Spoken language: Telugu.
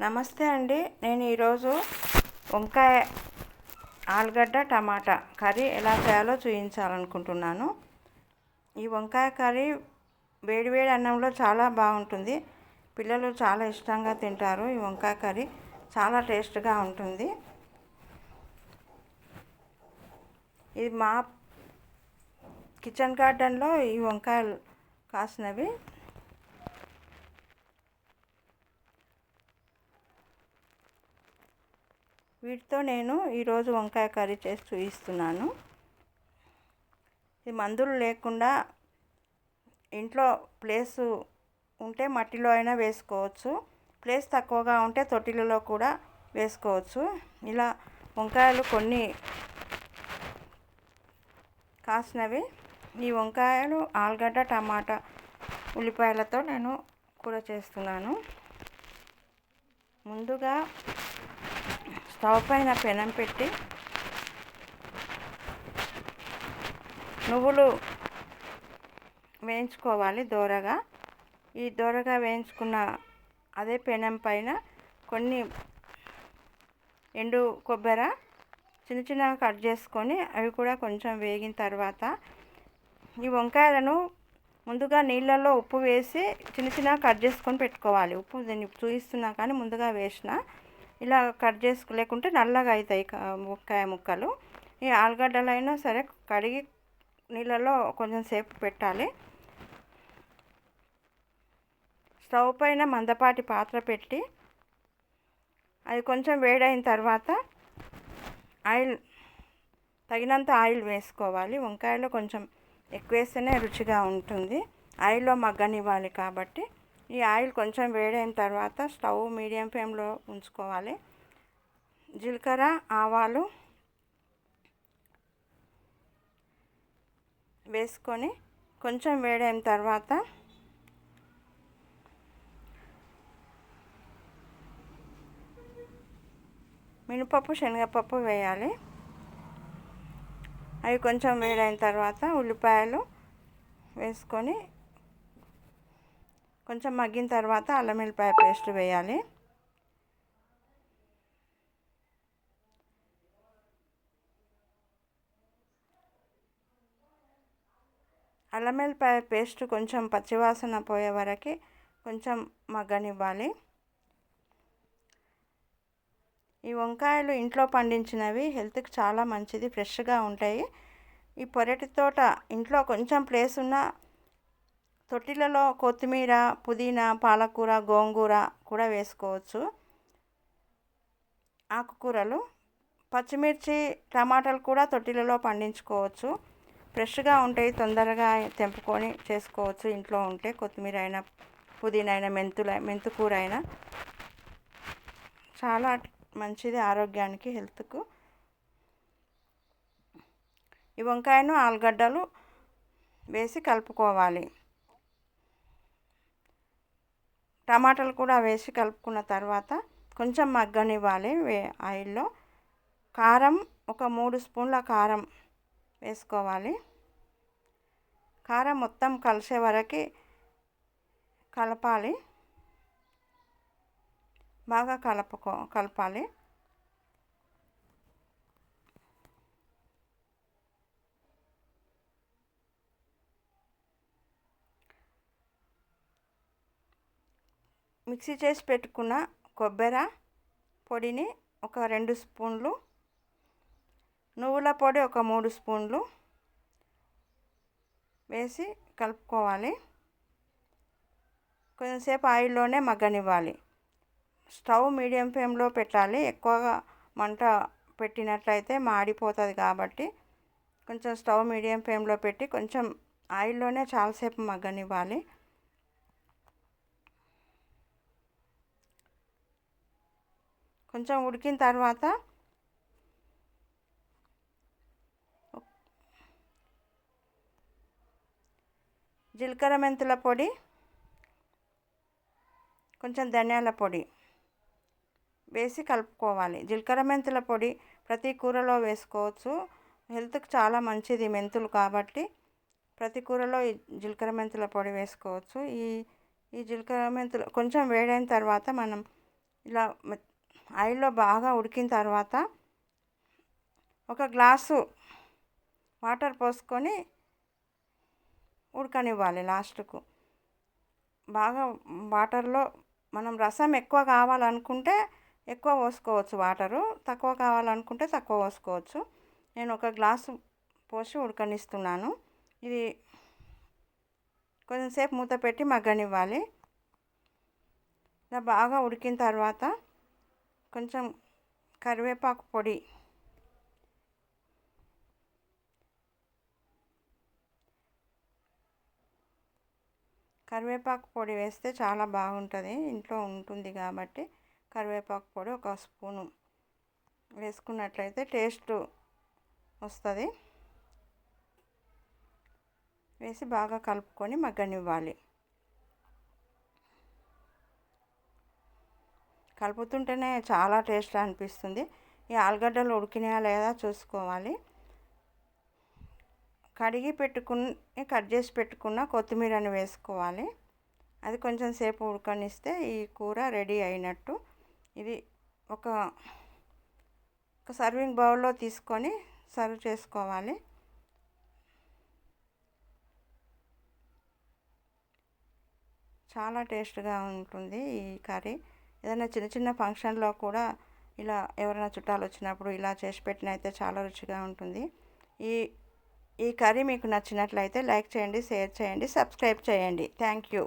నమస్తే అండి. నేను ఈరోజు వంకాయ ఆలుగడ్డ టమాటా కర్రీ ఎలా చేయాలో చూపించాలనుకుంటున్నాను. ఈ వంకాయ కర్రీ వేడివేడి అన్నంలో చాలా బాగుంటుంది. పిల్లలు చాలా ఇష్టంగా తింటారు. ఈ వంకాయ కర్రీ చాలా టేస్ట్గా ఉంటుంది. ఇది మా కిచెన్ గార్డెన్లో ఈ వంకాయలు కాసినవి. వీటితో నేను ఈరోజు వంకాయ కర్రీ చేసి చూపిస్తున్నాను. ఇది మందులు లేకుండా ఇంట్లో ప్లేసు ఉంటే మట్టిలో అయినా వేసుకోవచ్చు. ప్లేస్ తక్కువగా ఉంటే తొట్టిలలో కూడా వేసుకోవచ్చు. ఇలా వంకాయలు కొన్ని కాసినవి. ఈ వంకాయలు ఆలుగడ్డ టమాటా ఉల్లిపాయలతో నేను కూర చేస్తున్నాను. ముందుగా స్టవ్ పైన పెనం పెట్టి నువ్వులు వేయించుకోవాలి దోరగా. ఈ దోరగా వేయించుకున్న అదే పెనం పైన కొన్ని ఎండు కొబ్బరి చిన్న చిన్నగా కట్ చేసుకొని అవి కూడా కొంచెం వేగిన తర్వాత ఈ వంకాయలను ముందుగా నీళ్ళల్లో ఉప్పు వేసి చిన్న చిన్నగా కట్ చేసుకొని పెట్టుకోవాలి. ఉప్పు దీన్ని చూపిస్తున్నా కానీ ముందుగా వేసిన ఇలా కట్ లేకుంటే నల్లగా అవుతాయి వంకాయ ముక్కలు. ఈ ఆలుగడ్డలైనా సరే కడిగి నీళ్ళలో కొంచెం సేపు పెట్టాలి. స్టవ్ పైన మందపాటి పాత్ర పెట్టి అది కొంచెం వేడైన తర్వాత తగినంత ఆయిల్ వేసుకోవాలి. వంకాయలో కొంచెం ఎక్కువ వేస్తేనే రుచిగా ఉంటుంది. ఆయిల్లో మగ్గనివ్వాలి కాబట్టి ఈ ఆయిల్ కొంచెం వేడైన తర్వాత స్టవ్ మీడియం ఫ్లేమ్లో ఉంచుకోవాలి. జీలకర్ర ఆవాలు వేసుకొని కొంచెం వేడైన తర్వాత మినపప్పు శనగపప్పు వేయాలి. అవి కొంచెం వేడైన తర్వాత ఉల్లిపాయలు వేసుకొని కొంచెం మగ్గిన తర్వాత అల్లం వెల్లిపాయ పేస్ట్ వేయాలి. అల్లం వెల్లిపాయ పేస్ట్ కొంచెం పచ్చివాసన పోయే వరకు కొంచెం మగ్గనివ్వాలి. ఈ వంకాయలు ఇంట్లో పండించినవి హెల్త్కి చాలా మంచిది, ఫ్రెష్గా ఉంటాయి. ఈ పొరటి తోట ఇంట్లో కొంచెం ప్లేస్ ఉన్న తొట్టిలలో కొత్తిమీర, పుదీనా, పాలకూర, గోంగూర కూడా వేసుకోవచ్చు. ఆకుకూరలు, పచ్చిమిర్చి, టమాటాలు కూడా తొట్టిలలో పండించుకోవచ్చు. ఫ్రెష్గా ఉంటాయి, తొందరగా తెంపుకొని చేసుకోవచ్చు. ఇంట్లో ఉంటే కొత్తిమీర అయినా, పుదీనా అయినా, మెంతుకూర అయినా చాలా మంచిది ఆరోగ్యానికి, హెల్త్కు. ఈ వంకాయను ఆలుగడ్డలు వేసి కలుపుకోవాలి. టమాటాలు కూడా వేసి కలుపుకున్న తర్వాత కొంచెం మగ్గనివ్వాలి ఆయిల్లో. కారం ఒక 3 స్పూన్ల కారం వేసుకోవాలి. కారం మొత్తం కలిసే వరకు కలపాలి, బాగా కలపాలి. మిక్సీ చేసి పెట్టుకున్న కొబ్బరి పొడిని ఒక 2 స్పూన్లు, నువ్వుల పొడి ఒక 3 స్పూన్లు వేసి కలుపుకోవాలి. కొంచెంసేపు ఆయిల్లోనే మగ్గనివ్వాలి. స్టవ్ మీడియం ఫ్లేమ్లో పెట్టాలి. ఎక్కువగా మంట పెట్టినట్లయితే మాడిపోతుంది కాబట్టి కొంచెం స్టవ్ మీడియం ఫ్లేమ్లో పెట్టి కొంచెం ఆయిల్లోనే చాలాసేపు మగ్గనివ్వాలి. కొంచెం ఉడికిన తర్వాత జీలకర్ర మెంతుల పొడి, కొంచెం ధనియాల పొడి వేసి కలుపుకోవాలి. జీలకర్ర మెంతుల పొడి ప్రతి కూరలో వేసుకోవచ్చు. హెల్త్కి చాలా మంచిది మెంతులు కాబట్టి ప్రతి కూరలో ఈ జీలకర్ర మెంతుల పొడి వేసుకోవచ్చు. ఈ జీలకర్ర మెంతులు కొంచెం వేడైన తర్వాత మనం ఇలా ఆయిల్లో బాగా ఉడికిన తర్వాత ఒక గ్లాసు వాటర్ పోసుకొని ఉడకనివ్వాలి. లాస్ట్కు బాగా వాటర్లో మనం రసం ఎక్కువ కావాలనుకుంటే ఎక్కువ పోసుకోవచ్చు, వాటరు తక్కువ కావాలనుకుంటే తక్కువ పోసుకోవచ్చు. నేను ఒక గ్లాసు పోసి ఉడకనిస్తున్నాను. ఇది కొంచెంసేపు మూత పెట్టి మగ్గనివ్వాలి. ఇలా బాగా ఉడికిన తర్వాత కొంచెం కరివేపాకు పొడి, వేస్తే చాలా బాగుంటుంది. ఇంట్లో ఉంటుంది కాబట్టి కరివేపాకు పొడి ఒక స్పూను వేసుకున్నట్లయితే టేస్ట్ వస్తుంది. వేసి బాగా కలుపుకొని మగ్గనివ్వాలి. కలుపుతుంటేనే చాలా టేస్ట్ అనిపిస్తుంది. ఈ ఆలుగడ్డలు ఉడికినాయా లేదా చూసుకోవాలి. కడిగి పెట్టుకుని కట్ చేసి పెట్టుకున్న కొత్తిమీరని వేసుకోవాలి. అది కొంచెం సేపు ఉడకనిస్తే ఈ కూర రెడీ అయినట్టు. ఇది ఒక సర్వింగ్ బౌల్లో తీసుకొని సర్వ్ చేసుకోవాలి. చాలా టేస్ట్గా ఉంటుంది ఈ కర్రీ. ఏదైనా చిన్న చిన్న ఫంక్షన్లో కూడా ఇలా ఎవరైనా చుట్టాలు వచ్చినప్పుడు ఇలా చేసి పెట్టినైతే చాలా రుచిగా ఉంటుంది. ఈ కర్రీ మీకు నచ్చినట్లయితే లైక్ చేయండి, షేర్ చేయండి, సబ్స్క్రైబ్ చేయండి. Thank you.